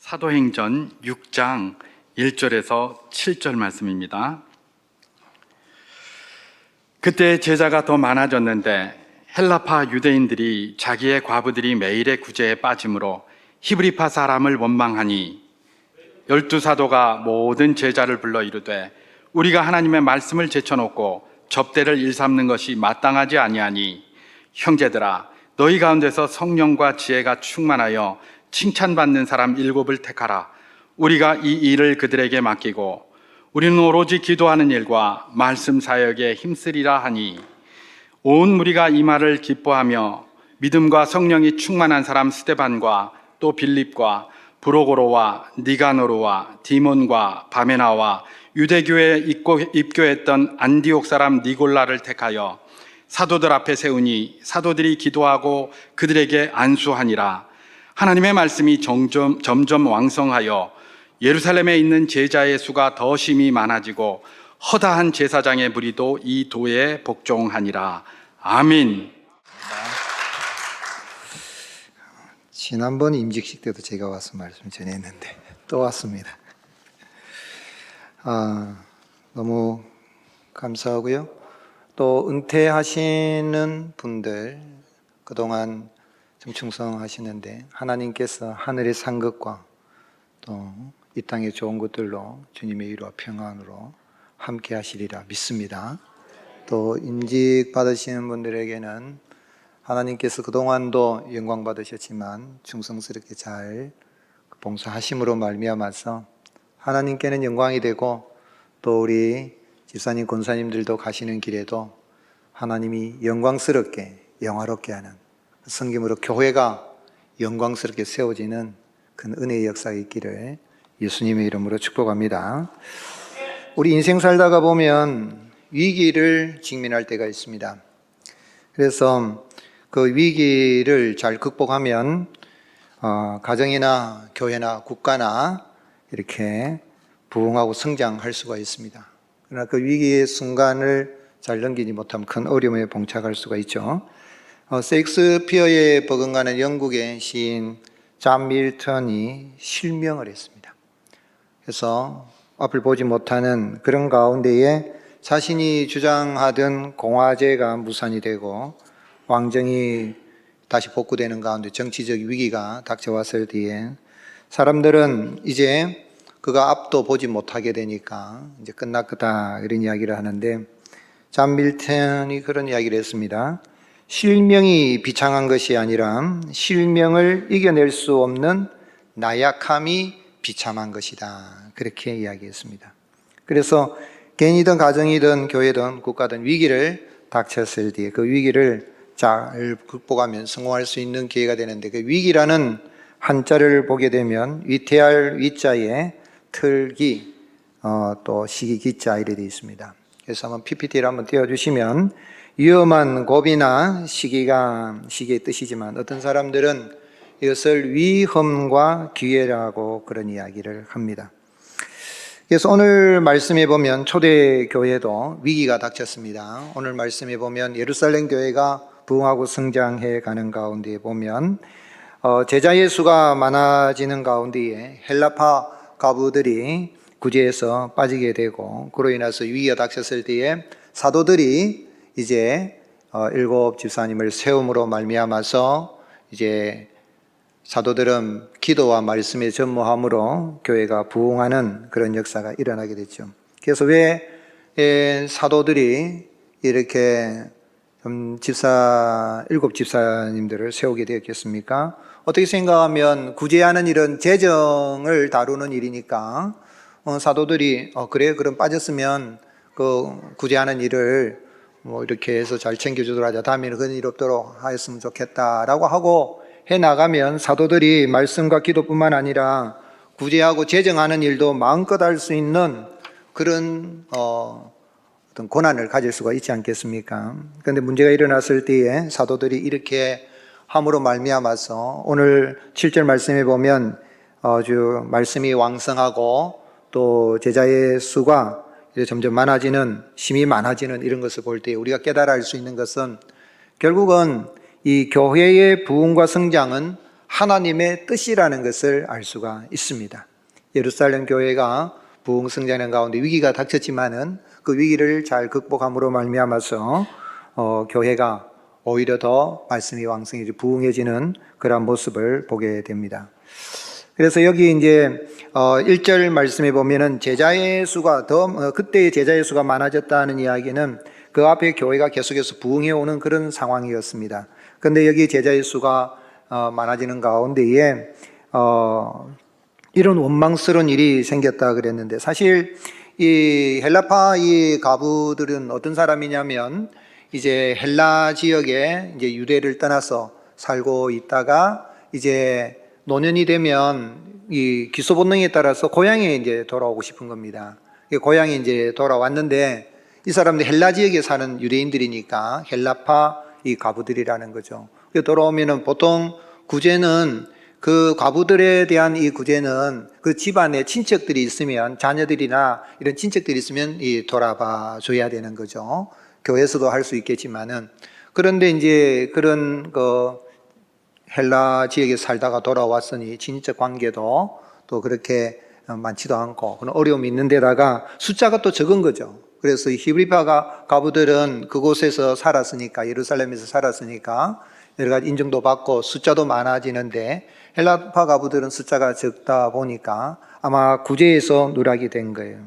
사도행전 6장 1절에서 7절 말씀입니다. 그때 제자가 더 많아졌는데 헬라파 유대인들이 자기의 과부들이 매일의 구제에 빠짐으로 히브리파 사람을 원망하니 12사도가 모든 제자를 불러 이르되 우리가 하나님의 말씀을 제쳐놓고 접대를 일삼는 것이 마땅하지 아니하니 형제들아 너희 가운데서 성령과 지혜가 충만하여 칭찬받는 사람 7을 택하라. 우리가 이 일을 그들에게 맡기고 우리는 오로지 기도하는 일과 말씀 사역에 힘쓰리라 하니 온 무리가 이 말을 기뻐하며 믿음과 성령이 충만한 사람 스데반과 또 빌립과 브로고로와 니가노르와 디몬과 바메나와 유대교에 입교했던 안디옥 사람 니골라를 택하여 사도들 앞에 세우니 사도들이 기도하고 그들에게 안수하니라. 하나님의 말씀이 점점 왕성하여 예루살렘에 있는 제자의 수가 더 심히 많아지고 허다한 제사장의 무리도 이 도에 복종하니라. 아멘. 지난번 임직식 때도 제가 와서 말씀 전했는데 또 왔습니다. 너무 감사하고요. 또 은퇴하시는 분들 그동안 좀 충성하시는데 하나님께서 하늘의 산 것과 또 이 땅의 좋은 것들로 주님의 위로와 평안으로 함께 하시리라 믿습니다. 또 임직 받으시는 분들에게는 하나님께서 그동안도 영광 받으셨지만 충성스럽게 잘 봉사하심으로 말미암아서 하나님께는 영광이 되고 또 우리 집사님, 권사님들도 가시는 길에도 하나님이 영광스럽게 영화롭게 하는 성김으로 교회가 영광스럽게 세워지는 큰 은혜의 역사가 있기를 예수님의 이름으로 축복합니다. 우리 인생 살다가 보면 위기를 직면할 때가 있습니다. 그래서 그 위기를 잘 극복하면 가정이나 교회나 국가나 이렇게 부흥하고 성장할 수가 있습니다. 그러나 그 위기의 순간을 잘 넘기지 못하면 큰 어려움에 봉착할 수가 있죠. 셰익스피어에 버금가는 영국의 시인 존 밀턴이 실명을 했습니다. 그래서 앞을 보지 못하는 그런 가운데에 자신이 주장하던 공화제가 무산이 되고 왕정이 다시 복구되는 가운데 정치적 위기가 닥쳐왔을 뒤에 사람들은 이제 그가 앞도 보지 못하게 되니까 이제 끝났다 이런 이야기를 하는데 존 밀턴이 그런 이야기를 했습니다. 실명이 비창한 것이 아니라 실명을 이겨낼 수 없는 나약함이 비참한 것이다. 그렇게 이야기했습니다. 그래서 개인이든 가정이든 교회든 국가든 위기를 닥쳤을 뒤에 그 위기를 잘 극복하면 성공할 수 있는 기회가 되는데 그 위기라는 한자를 보게 되면 위태할 위자에 틀기 또 시기 기자 이렇게 되어 있습니다. 그래서 한번 PPT를 한번 띄워주시면 위험한 고비나 시기의 뜻이지만 어떤 사람들은 이것을 위험과 기회라고 그런 이야기를 합니다. 그래서 오늘 말씀에 보면 초대교회도 위기가 닥쳤습니다. 오늘 말씀에 보면 예루살렘 교회가 부흥하고 성장해 가는 가운데 보면 제자의 수가 많아지는 가운데에 헬라파 과부들이 구제에서 빠지게 되고 그로 인해서 위기가 닥쳤을 때에 사도들이 이제 7 집사님을 세움으로 말미암아서 이제 사도들은 기도와 말씀에 전무함으로 교회가 부흥하는 그런 역사가 일어나게 됐죠. 그래서 왜 사도들이 이렇게 7 집사님들을 세우게 되었겠습니까? 어떻게 생각하면 구제하는 일은 재정을 다루는 일이니까 사도들이 그래 그럼 빠졌으면 그 구제하는 일을 이렇게 해서 잘 챙겨주도록 하자. 다음에는 그런 일 없도록 하였으면 좋겠다라고 하고 해나가면 사도들이 말씀과 기도뿐만 아니라 구제하고 재정하는 일도 마음껏 할 수 있는 그런 어떤 권한을 가질 수가 있지 않겠습니까? 그런데 문제가 일어났을 때에 사도들이 이렇게 함으로 말미암아서 오늘 7절 말씀에 보면 아주 말씀이 왕성하고 또 제자의 수가 점점 많아지는, 심이 많아지는 이런 것을 볼 때 우리가 깨달아 알 수 있는 것은 결국은 이 교회의 부흥과 성장은 하나님의 뜻이라는 것을 알 수가 있습니다. 예루살렘 교회가 부흥성장하는 가운데 위기가 닥쳤지만은 그 위기를 잘 극복함으로 말미암아서 교회가 오히려 더 말씀이 왕성해지고 부흥해지는 그런 모습을 보게 됩니다. 그래서 여기 이제 1절 말씀에 보면은 제자의 수가 그때의 제자의 수가 많아졌다는 이야기는 그 앞에 교회가 계속해서 부흥해 오는 그런 상황이었습니다. 그런데 여기 제자의 수가 많아지는 가운데에 이런 원망스러운 일이 생겼다 그랬는데, 사실 이 헬라파 이 과부들은 어떤 사람이냐면 이제 헬라 지역에 이제 유대를 떠나서 살고 있다가 이제 노년이 되면 이 기소 본능에 따라서 고향에 이제 돌아오고 싶은 겁니다. 고향에 이제 돌아왔는데 이 사람들 헬라 지역에 사는 유대인들이니까 헬라파 이 과부들이라는 거죠. 돌아오면은 보통 구제는 그 과부들에 대한 이 구제는 그 집안에 친척들이 있으면, 자녀들이나 이런 친척들이 있으면 돌아봐 줘야 되는 거죠. 교회에서도 할 수 있겠지만은. 그런데 이제 그런 헬라 지역에 살다가 돌아왔으니 친척 관계도 또 그렇게 많지도 않고 그런 어려움이 있는 데다가 숫자가 또 적은 거죠. 그래서 이 히브리파 과부들은 그곳에서 살았으니까, 예루살렘에서 살았으니까 여러 가지 인정도 받고 숫자도 많아지는데, 헬라파 과부들은 숫자가 적다 보니까 아마 구제에서 누락이 된 거예요.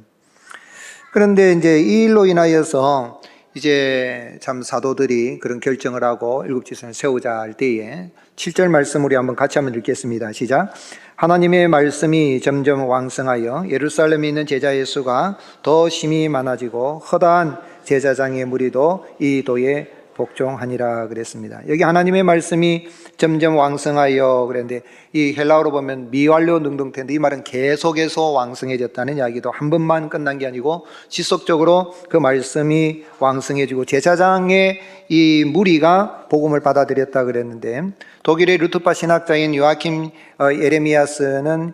그런데 이제 이 일로 인하여서 이제 참 사도들이 그런 결정을 하고 일곱 지성을 세우자 할 때에 7절 말씀 우리 한번 같이 한번 읽겠습니다. 시작. 하나님의 말씀이 점점 왕성하여 예루살렘에 있는 제자의 수가 더 심히 많아지고 허다한 제사장의 무리도 이 도에 복종하니라 그랬습니다. 여기 하나님의 말씀이 점점 왕성하여 그랬는데, 이 헬라어로 보면 미완료 능동태인데 이 말은 계속해서 왕성해졌다는 이야기도 한 번만 끝난 게 아니고 지속적으로 그 말씀이 왕성해지고 제사장의 이 무리가 복음을 받아들였다 그랬는데, 독일의 루트파 신학자인 요아킴 예레미야스는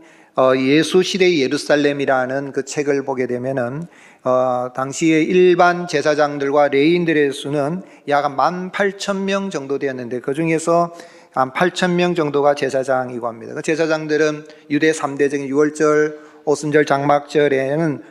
예수 시대의 예루살렘이라는 그 책을 보게 되면은 당시에 일반 제사장들과 레위인들의 수는 약 18,000명 정도 되었는데 그 중에서 한 8,000명 정도가 제사장이고 합니다. 그 제사장들은 유대 3대적인 유월절, 오순절, 장막절에는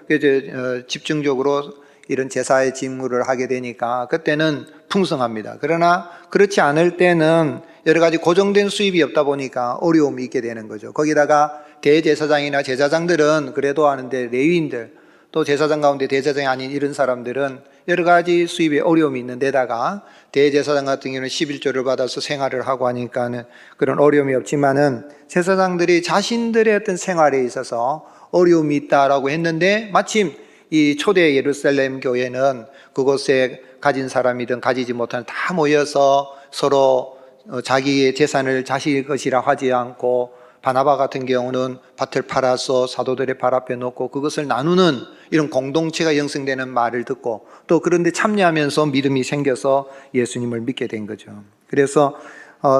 집중적으로 이런 제사의 직무를 하게 되니까 그때는 풍성합니다. 그러나 그렇지 않을 때는 여러 가지 고정된 수입이 없다 보니까 어려움이 있게 되는 거죠. 거기다가 대제사장이나 제사장들은 그래도 하는데 레위인들, 또 제사장 가운데 대제사장이 아닌 이런 사람들은 여러 가지 수입에 어려움이 있는 데다가 대제사장 같은 경우는 11조를 받아서 생활을 하고 하니까는 그런 어려움이 없지만은 제사장들이 자신들의 어떤 생활에 있어서 어려움이 있다라고 했는데, 마침 이 초대 예루살렘 교회는 그곳에 가진 사람이든 가지지 못한 다 모여서 서로 자기의 재산을 자신의 것이라 하지 않고, 바나바 같은 경우는 밭을 팔아서 사도들의 발 앞에 놓고 그것을 나누는 이런 공동체가 형성되는 말을 듣고 또 그런데 참여하면서 믿음이 생겨서 예수님을 믿게 된 거죠. 그래서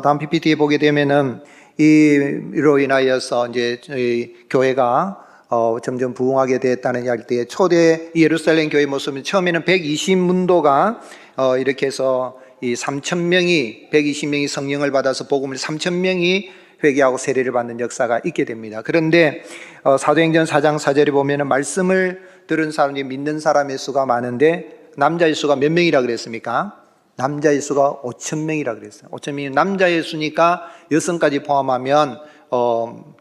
다음 PPT에 보게 되면은 이로 인하여서 이제 저희 교회가 점점 부흥하게 됐다는 이야기 때, 초대 예루살렘 교회 모습은 처음에는 120문도가 이렇게 해서 이 3,000명이 120명이 성령을 받아서 복음을 3,000명이 회개하고 세례를 받는 역사가 있게 됩니다. 그런데 사도행전 4장 4절에 보면은 말씀을 들은 사람이 믿는 사람의 수가 많은데 남자의 수가 몇 명이라 그랬습니까? 남자의 수가 5,000명이라 그랬어요. 5,000명이 남자의 수니까 여성까지 포함하면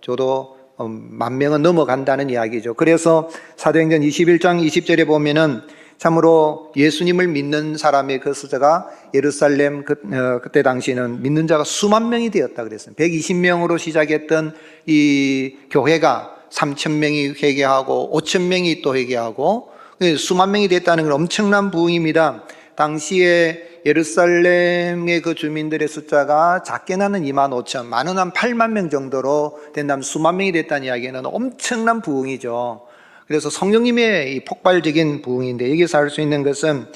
저도 10,000명은 넘어간다는 이야기죠. 그래서 사도행전 21장 20절에 보면은 참으로 예수님을 믿는 사람의 그 숫자가 예루살렘 그때 당시에는 믿는 자가 수만 명이 되었다 그랬어요. 120명으로 시작했던 이 교회가 3,000명이 회개하고 5,000명이 또 회개하고 수만 명이 됐다는 건 엄청난 부흥입니다. 당시에 예루살렘의 그 주민들의 숫자가 작게 나는 25,000, 많은 한 8만 명 정도로 된다면 수만 명이 됐다는 이야기는 엄청난 부흥이죠. 그래서 성령님의 이 폭발적인 부흥인데, 여기서 알 수 있는 것은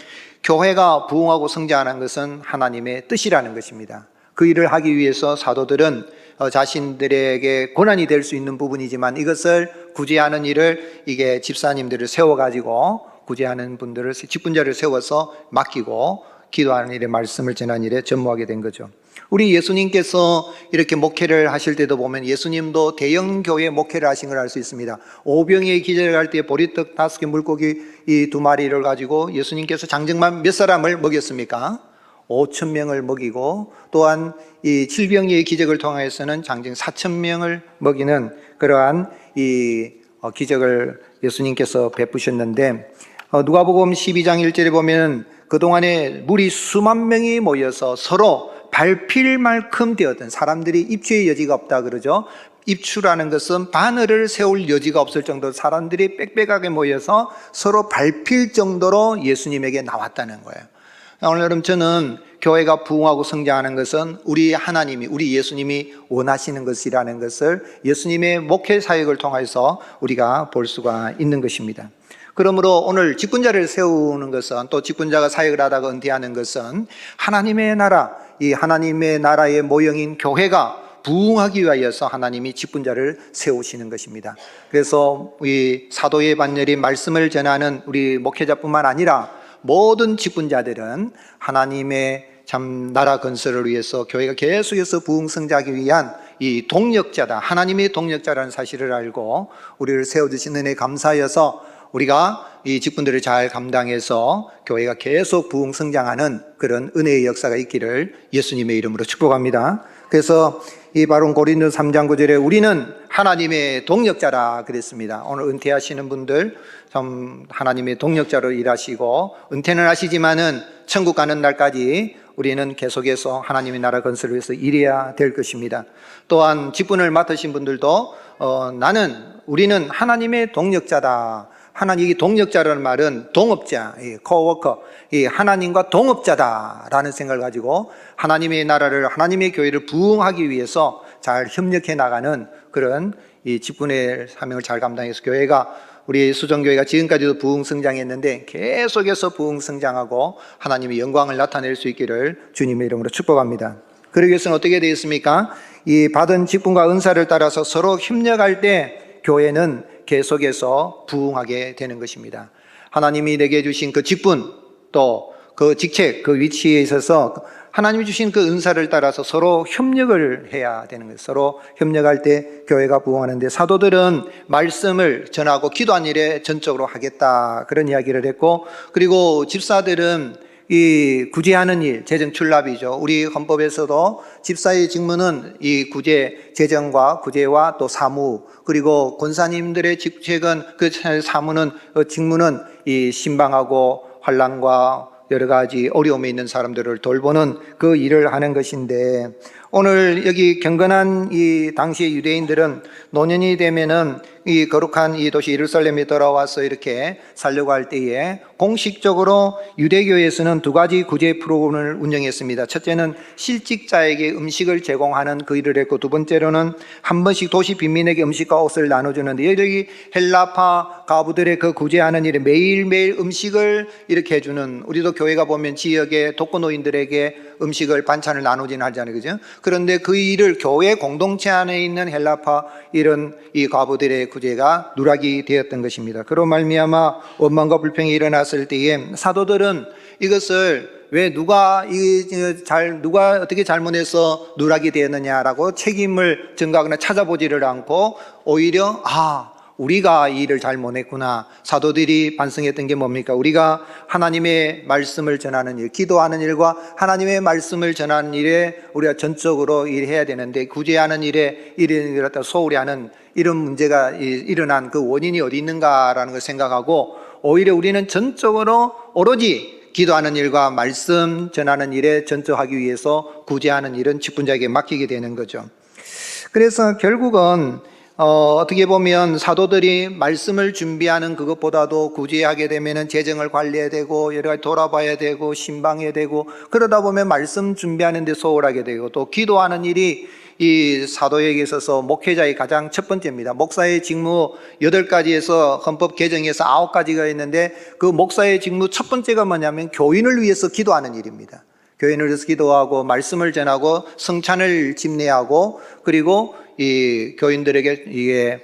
교회가 부흥하고 성장하는 것은 하나님의 뜻이라는 것입니다. 그 일을 하기 위해서 사도들은 자신들에게 고난이 될 수 있는 부분이지만 이것을 구제하는 일을 이게 집사님들을 세워가지고 구제하는 분들을 직분자를 세워서 맡기고 기도하는 일에 말씀을 전하는 일에 전무하게 된 거죠. 우리 예수님께서 이렇게 목회를 하실 때도 보면 예수님도 대형 교회 목회를 하신 걸 알 수 있습니다. 오병이의 기적을 할 때 보리떡 5개 물고기 이 2마리를 가지고 예수님께서 장정만 몇 사람을 먹였습니까? 5,000명을 먹이고, 또한 이 질병의 기적을 통해서는 장정 4,000명을 먹이는 그러한 이 기적을 예수님께서 베푸셨는데, 누가복음 12장 1절에 보면 그동안에 물이 수만 명이 모여서 서로 밟힐 만큼 되었던, 사람들이 입추의 여지가 없다 그러죠. 입추라는 것은 바늘을 세울 여지가 없을 정도로 사람들이 빽빽하게 모여서 서로 밟힐 정도로 예수님에게 나왔다는 거예요. 오늘 여러분, 저는 교회가 부흥하고 성장하는 것은 우리 하나님이, 우리 예수님이 원하시는 것이라는 것을 예수님의 목회 사역을 통해서 우리가 볼 수가 있는 것입니다. 그러므로 오늘 직분자를 세우는 것은, 또 직분자가 사역을 하다가 은퇴하는 것은 하나님의 나라, 이 하나님의 나라의 모형인 교회가 부흥하기 위하여서 하나님이 직분자를 세우시는 것입니다. 그래서 이 사도의 반열이 말씀을 전하는 우리 목회자뿐만 아니라 모든 직분자들은 하나님의 참 나라 건설을 위해서, 교회가 계속해서 부흥 성장하기 위한 이 동력자다, 하나님의 동력자라는 사실을 알고 우리를 세워주신 은혜에 감사하여서 우리가 이 직분들을 잘 감당해서 교회가 계속 부흥 성장하는 그런 은혜의 역사가 있기를 예수님의 이름으로 축복합니다. 그래서 이 바로 고린도 3장 9절에 우리는 하나님의 동력자라 그랬습니다. 오늘 은퇴하시는 분들 참 하나님의 동력자로 일하시고, 은퇴는 하시지만은 천국 가는 날까지 우리는 계속해서 하나님의 나라 건설을 위해서 일해야 될 것입니다. 또한 직분을 맡으신 분들도 우리는 하나님의 동력자다. 하나님, 이 동력자라는 말은 동업자, 코워커, 이 하나님과 동업자다라는 생각을 가지고 하나님의 나라를, 하나님의 교회를 부흥하기 위해서 잘 협력해 나가는 그런 이 직분의 사명을 잘 감당해서 교회가, 우리 수정교회가 지금까지도 부흥 성장했는데 계속해서 부흥 성장하고 하나님의 영광을 나타낼 수 있기를 주님의 이름으로 축복합니다. 그러기 위해서는 어떻게 되겠습니까? 이 받은 직분과 은사를 따라서 서로 협력할 때 교회는 계속해서 부흥하게 되는 것입니다. 하나님이 내게 주신 그 직분, 또 그 직책, 그 위치에 있어서 하나님이 주신 그 은사를 따라서 서로 협력을 해야 되는 거예요. 서로 협력할 때 교회가 부흥하는데, 사도들은 말씀을 전하고 기도한 일에 전적으로 하겠다, 그런 이야기를 했고, 그리고 집사들은 이 구제하는 일, 재정 출납이죠. 우리 헌법에서도 집사의 직무는 이 구제, 재정과 구제와 또 사무, 그리고 권사님들의 직책은, 그 사무는, 직무는 이 신방하고 환난과 여러 가지 어려움에 있는 사람들을 돌보는 그 일을 하는 것인데, 오늘 여기 경건한 이 당시의 유대인들은 노년이 되면은 이 거룩한 이 도시 예루살렘에 돌아와서 이렇게 살려고 할 때에 공식적으로 유대교에서는 2가지 구제 프로그램을 운영했습니다. 첫째는 실직자에게 음식을 제공하는 그 일을 했고, 두 번째로는 한 번씩 도시 빈민에게 음식과 옷을 나눠주는데, 여기 헬라파 가부들의 그 구제하는 일에 매일매일 음식을 이렇게 해주는, 우리도 교회가 보면 지역의 독거노인들에게 음식을, 반찬을 나누지는 하잖아요, 그죠? 그런데 그 일을 교회 공동체 안에 있는 헬라파 이런 이 과부들의 구제가 누락이 되었던 것입니다. 그로 말미암아 원망과 불평이 일어났을 때에 사도들은 이것을 왜 누가 어떻게 잘못해서 누락이 되었느냐라고 책임을 전가하거나 찾아보지를 않고, 오히려 우리가 이 일을 잘못했구나. 사도들이 반성했던 게 뭡니까? 우리가 하나님의 말씀을 전하는 일, 기도하는 일과 하나님의 말씀을 전하는 일에 우리가 전적으로 일해야 되는데, 구제하는 일에 이런 일을 갖다 소홀히 하는 이런 문제가 일어난 그 원인이 어디 있는가라는 걸 생각하고, 오히려 우리는 전적으로 오로지 기도하는 일과 말씀 전하는 일에 전적하기 위해서 구제하는 일은 직분자에게 맡기게 되는 거죠. 그래서 결국은 어떻게 보면 사도들이 말씀을 준비하는 그것보다도 구제하게 되면은 재정을 관리해야 되고, 여러 가지 돌아봐야 되고, 신방해야 되고, 그러다 보면 말씀 준비하는 데 소홀하게 되고, 또 기도하는 일이 이 사도에게 있어서 목회자의 가장 첫 번째입니다. 목사의 직무 8가지에서 헌법 개정에서 9가지가 있는데, 그 목사의 직무 첫 번째가 뭐냐면 교인을 위해서 기도하는 일입니다. 교인을 위해서 기도하고, 말씀을 전하고, 성찬을 집례하고, 그리고 이 교인들에게 이게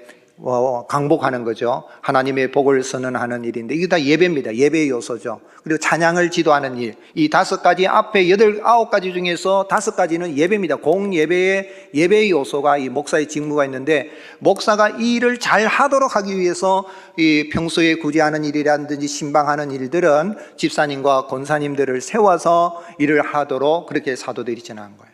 강복하는 거죠. 하나님의 복을 선언하는 일인데 이게 다 예배입니다. 예배의 요소죠. 그리고 찬양을 지도하는 일. 이 5가지 앞에 9가지 중에서 5가지는 예배입니다. 예배의 요소가 이 목사의 직무가 있는데 목사가 이 일을 잘 하도록 하기 위해서 이 평소에 구제하는 일이라든지 신방하는 일들은 집사님과 권사님들을 세워서 일을 하도록 그렇게 사도들이 전한 거예요.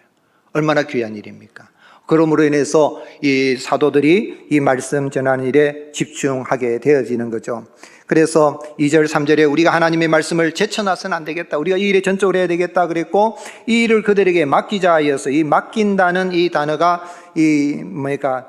얼마나 귀한 일입니까? 그러므로 인해서 이 사도들이 이 말씀 전하는 일에 집중하게 되어지는 거죠. 그래서 2절, 3절에 우리가 하나님의 말씀을 제쳐놔서는 안 되겠다. 우리가 이 일에 전적으로 해야 되겠다. 그랬고 이 일을 그들에게 맡기자 하여서 이 맡긴다는 이 단어가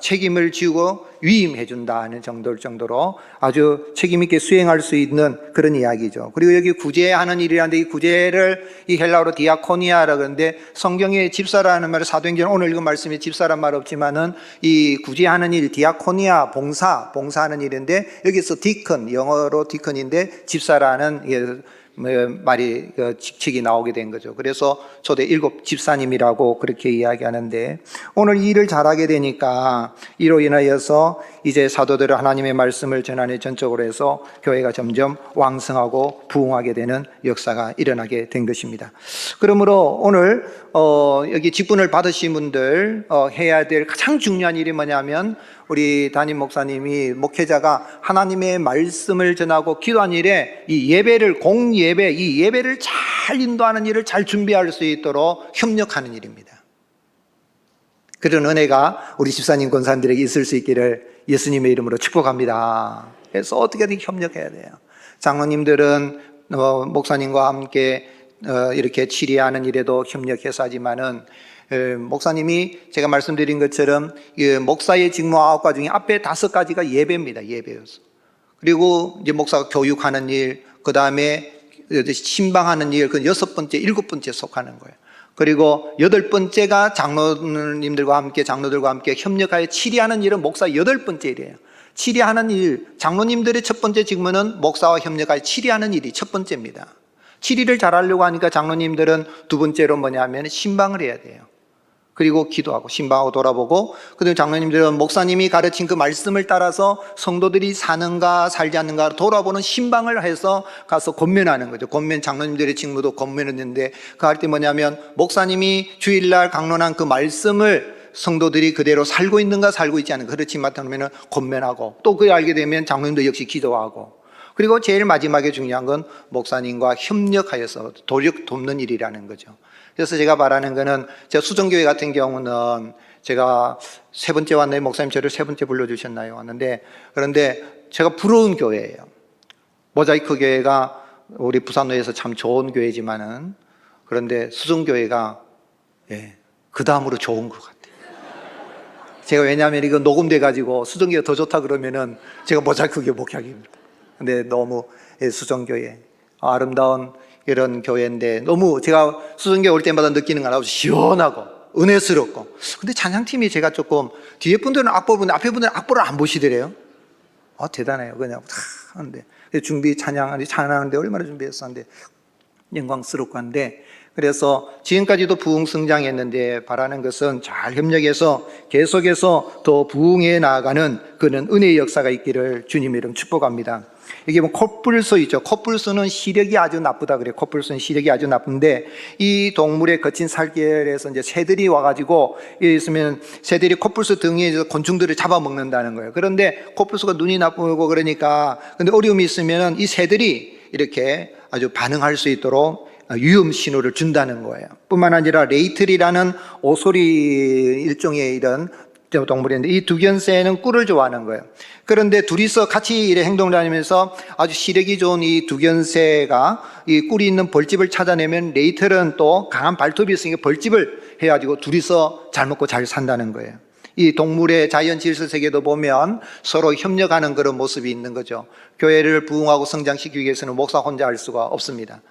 책임을 지고 위임해 준다는 정도로 아주 책임 있게 수행할 수 있는 그런 이야기죠. 그리고 여기 구제하는 일이라는데 이 구제를 이 헬라어로 디아코니아라 그러는데 성경에 집사라는 말을 사도행전 오늘 읽은 말씀에 집사란 말 없지만은 이 구제하는 일 디아코니아 봉사하는 일인데 여기서 디컨 영어로 디컨인데 집사라는 말이 직책이 나오게 된 거죠. 그래서 초대 7 집사님이라고 그렇게 이야기하는데 오늘 이 일을 잘하게 되니까 이로 인하여서 이제 사도들은 하나님의 말씀을 전하는 전적으로 해서 교회가 점점 왕성하고 부흥하게 되는 역사가 일어나게 된 것입니다. 그러므로 오늘 여기 직분을 받으신 분들 해야 될 가장 중요한 일이 뭐냐면 우리 담임 목사님이 목회자가 하나님의 말씀을 전하고 기도한 일에 이 예배를 공예배 이 예배를 잘 인도하는 일을 잘 준비할 수 있도록 협력하는 일입니다. 그런 은혜가 우리 집사님 권사님들에게 있을 수 있기를 예수님의 이름으로 축복합니다. 그래서 어떻게든 협력해야 돼요. 장로님들은 목사님과 함께 이렇게 치리하는 일에도 협력해서 하지만은 목사님이 제가 말씀드린 것처럼 목사의 직무 9가지 중에 앞에 5가지가 예배입니다. 예배여서. 그리고 이제 목사가 교육하는 일, 그 다음에 신방하는 일, 그 6번째, 7번째에 속하는 거예요. 그리고 8번째가 장로님들과 함께, 장로들과 함께 협력하여 치리하는 일은 목사 8번째 일이에요. 치리하는 일, 장로님들의 첫 번째 직무는 목사와 협력하여 치리하는 일이 첫 번째입니다. 치리를 잘하려고 하니까 장로님들은 두 번째로 뭐냐면 신방을 해야 돼요. 그리고 기도하고 신방하고 돌아보고 그다음에 장로님들은 목사님이 가르친 그 말씀을 따라서 성도들이 사는가 살지 않는가 돌아보는 신방을 해서 가서 권면하는 거죠. 권면 장로님들의 직무도 권면했는데 그 할 때 뭐냐면 목사님이 주일날 강론한 그 말씀을 성도들이 그대로 살고 있는가 살고 있지 않은가 그렇지 않다면 권면하고 또 그걸 알게 되면 장로님도 역시 기도하고 그리고 제일 마지막에 중요한 건 목사님과 협력하여서 돕는 일이라는 거죠. 그래서 제가 바라는 거는 제가 수정교회 같은 경우는 제가 3번째 왔나요? 목사님 저를 3번째 불러주셨나요? 왔는데 그런데 제가 부러운 교회예요. 모자이크 교회가 우리 부산로에서 참 좋은 교회지만은 그런데 수정교회가 그 다음으로 좋은 것 같아요. 제가 왜냐하면 이거 녹음돼 가지고 수정교회가 더 좋다 그러면은 제가 모자이크 교회 목회하기 힘들어요. 근데 너무 수정교회 아름다운 이런 교회인데 너무 제가 수정교회 올 때마다 느끼는 건 아주 시원하고 은혜스럽고 근데 찬양팀이 제가 조금 뒤에 분들은 악보 보는데 앞에 분들은 악보를 안 보시더래요. 대단해요. 그냥 다 하는데 찬양하는데 얼마나 준비했었는데 영광스럽고 한데 그래서 지금까지도 부흥 성장했는데 바라는 것은 잘 협력해서 계속해서 더 부흥해 나아가는 그런 은혜의 역사가 있기를 주님의 이름 축복합니다. 여기 보면 코뿔소 있죠. 코뿔소는 시력이 아주 나쁘다 그래요. 코뿔소는 시력이 아주 나쁜데 이 동물의 거친 살결에서 이제 새들이 와가지고 여기 있으면 새들이 코뿔소 등에 곤충들을 잡아먹는다는 거예요. 그런데 코뿔소가 눈이 나쁘고 그러니까 근데 어려움이 있으면 이 새들이 이렇게 아주 반응할 수 있도록 위험 신호를 준다는 거예요. 뿐만 아니라 레이틀이라는 오소리 일종의 이런 동물인데 이 두견새는 꿀을 좋아하는 거예요. 그런데 둘이서 같이 이래 행동을 하면서 아주 시력이 좋은 이 두견새가 이 꿀이 있는 벌집을 찾아내면 레이틀은 또 강한 발톱이 있으니까 벌집을 해가지고 둘이서 잘 먹고 잘 산다는 거예요. 이 동물의 자연 질서 세계도 보면 서로 협력하는 그런 모습이 있는 거죠. 교회를 부흥하고 성장시키기 위해서는 목사 혼자 할 수가 없습니다.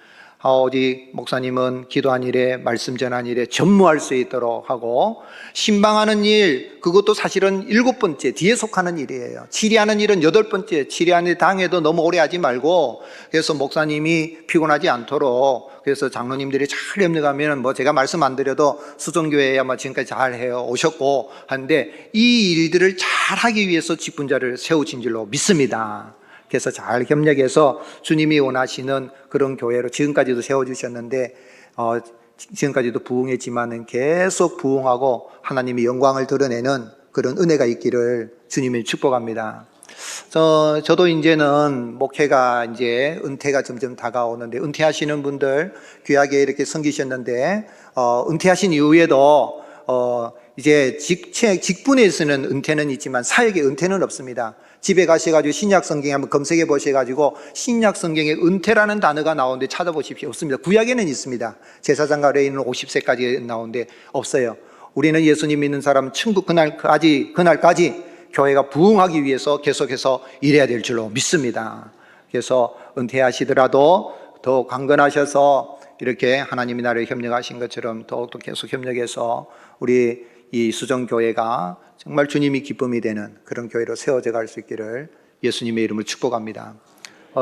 오직 목사님은 기도한 일에 말씀 전한 일에 전무할 수 있도록 하고, 신방하는 일, 그것도 사실은 7번째 뒤에 속하는 일이에요. 치리하는 일은 8번째, 치리하는 당에도 너무 오래 하지 말고, 그래서 목사님이 피곤하지 않도록, 그래서 장로님들이 잘 협력하면 뭐 제가 말씀 안 드려도 수종교회에 아마 지금까지 잘 해요 오셨고 하는데, 이 일들을 잘 하기 위해서 직분자를 세우신 줄로 믿습니다. 그래서 잘 협력해서 주님이 원하시는 그런 교회로 지금까지도 세워주셨는데, 지금까지도 부흥했지만은 계속 부흥하고 하나님이 영광을 드러내는 그런 은혜가 있기를 주님이 축복합니다. 저도 이제는 목회가 이제 은퇴가 점점 다가오는데, 은퇴하시는 분들 귀하게 이렇게 섬기셨는데, 은퇴하신 이후에도 이제 직분에서는 은퇴는 있지만 사역의 은퇴는 없습니다. 집에 가셔가지고 신약 성경에 한번 검색해 보셔가지고 신약 성경에 은퇴라는 단어가 나오는데 찾아보십시오. 없습니다. 구약에는 있습니다. 제사장과 레위인은 50세까지 나오는데 없어요. 우리는 예수님 믿는 사람은 천국 그날까지 교회가 부흥하기 위해서 계속해서 일해야 될 줄로 믿습니다. 그래서 은퇴하시더라도 더 강건하셔서 이렇게 하나님이 나를 협력하신 것처럼 더욱더 계속 협력해서 우리 이 수정교회가 정말 주님이 기쁨이 되는 그런 교회로 세워져 갈 수 있기를 예수님의 이름으로 축복합니다.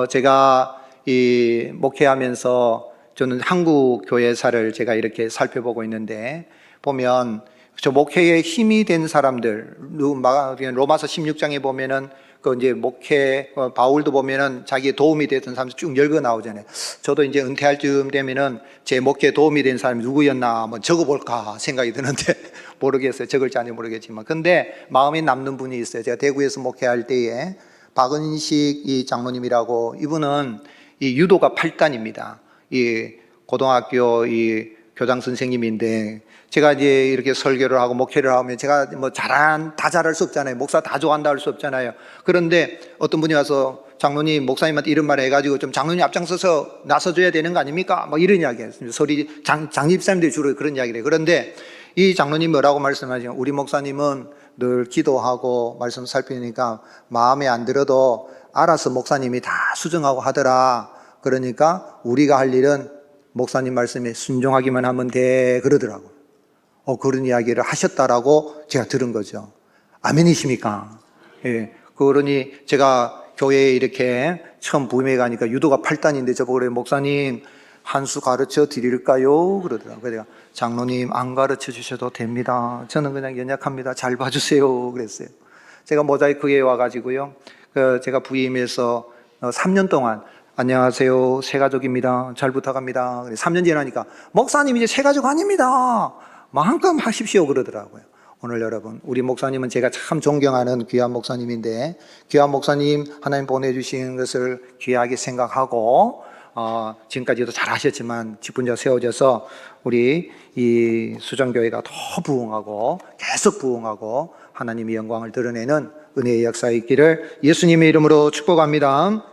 제가 이 목회하면서 저는 한국 교회사를 제가 이렇게 살펴보고 있는데, 보면 저 목회에 힘이 된 사람들, 로마서 16장에 보면은 그 이제 목회 바울도 보면은 자기의 도움이 됐던 사람들 쭉 열거 나오잖아요. 저도 이제 은퇴할 쯤 되면은 제 목회에 도움이 된 사람이 누구였나 한번 적어볼까 생각이 드는데 모르겠어요. 적을지 아닌지 모르겠지만, 근데 마음에 남는 분이 있어요. 제가 대구에서 목회할 때에 박은식 이 장로님이라고, 이분은 이 유도가 8단입니다. 이 고등학교 이 교장 선생님인데, 제가 이제 이렇게 설교를 하고 목회를 하면 제가 뭐 다 잘할 수 없잖아요. 목사 다 좋아한다 할 수 없잖아요. 그런데 어떤 분이 와서 장로님, 목사님한테 이런 말 해가지고 좀 장로님 앞장서서 나서줘야 되는 거 아닙니까? 뭐 이런 이야기 했습니다. 소리, 장집사님들이 주로 그런 이야기를 해요. 그런데 이 장로님 뭐라고 말씀하시냐? 우리 목사님은 늘 기도하고 말씀 살피니까 마음에 안 들어도 알아서 목사님이 다 수정하고 하더라. 그러니까 우리가 할 일은 목사님 말씀에 순종하기만 하면 돼. 그러더라고요. 그런 이야기를 하셨다라고 제가 들은 거죠. 아멘이십니까? 예. 그러니 제가 교회에 이렇게 처음 부임해 가니까 유도가 8단인데 저보고 그래요. 목사님, 한 수 가르쳐 드릴까요? 그러더라고요. 제가 장로님 안 가르쳐 주셔도 됩니다. 저는 그냥 연약합니다. 잘 봐주세요. 그랬어요. 제가 모자이크에 와가지고요. 제가 부임해서 3년 동안 안녕하세요. 새가족입니다. 잘 부탁합니다. 3년 지나니까 목사님 이제 새가족 아닙니다. 마음껏 하십시오 그러더라고요. 오늘 여러분, 우리 목사님은 제가 참 존경하는 귀한 목사님인데, 귀한 목사님 하나님 보내주신 것을 귀하게 생각하고 지금까지도 잘 하셨지만 직분자 세워져서 우리 이 수정교회가 더 부흥하고 계속 부흥하고 하나님의 영광을 드러내는 은혜의 역사에 있기를 예수님의 이름으로 축복합니다.